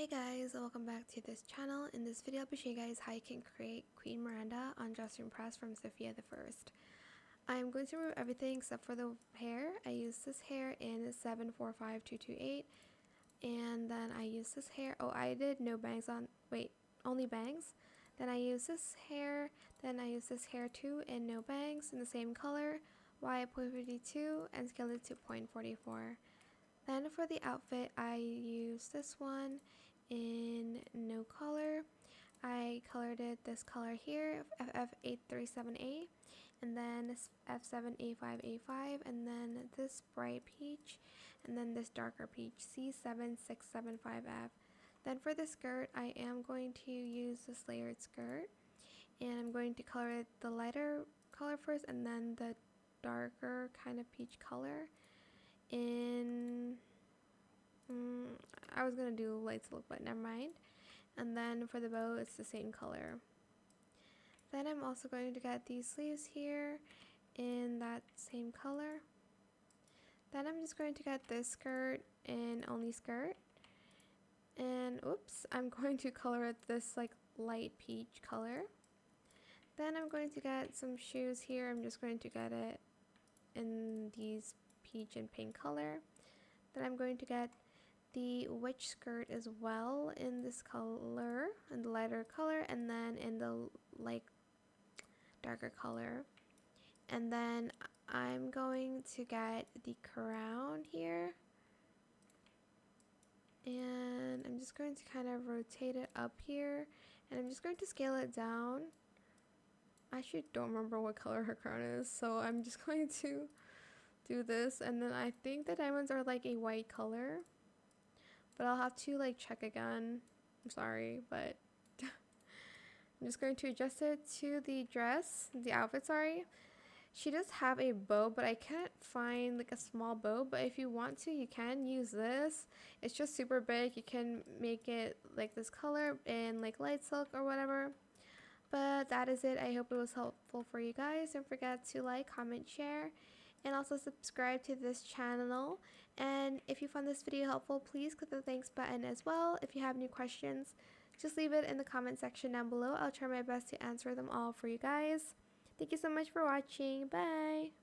Hey guys, welcome back to this channel. In this video I'll be showing you guys how you can create Queen Miranda on Dress to Impress from Sophia the First. I'm going to remove everything except for the hair. I used this hair in 745228 and then I used this hair. Oh, I did no bangs on, only bangs. Then I used this hair, then I used this hair too in no bangs in the same color, Y 0.52 and scaled it to 0.44. Then for the outfit, I used this one in no color. I colored it this color here, FF837A, and then this F7A5A5, and then this bright peach, and then this darker peach, C7675F. Then for the skirt, I am going to use this layered skirt, and I'm going to color it the lighter color first, and then the darker kind of peach color. I was gonna do light silk, but never mind. And then for the bow, it's the same color. Then I'm also going to get these sleeves here in that same color. Then I'm just going to get this skirt in only skirt. And oops, I'm going to color it this like light peach color. Then I'm going to get some shoes here. I'm just going to get it in these peach and pink color. Then I'm going to get the witch skirt as well in this color, in the lighter color, and then in the like darker color. And then I'm going to get the crown here, and I'm just going to kind of rotate it up here, and I'm just going to scale it down. I actually don't remember what color her crown is, so I'm just going to do this. And then I think the diamonds are like a white color, but I'll have to like check again. I'm sorry, but I'm just going to adjust it to the dress, the outfit, sorry. She does have a bow, but I can't find like a small bow, but if you want to, you can use this. It's just super big. You can make it like this color in like light silk or whatever. But that is it. I hope it was helpful for you guys. Don't forget to like, comment, share, and also subscribe to this channel. And if you found this video helpful, please click the thanks button as well. If you have any questions, just leave it in the comment section down below. I'll try my best to answer them all for you guys. Thank you so much for watching. Bye!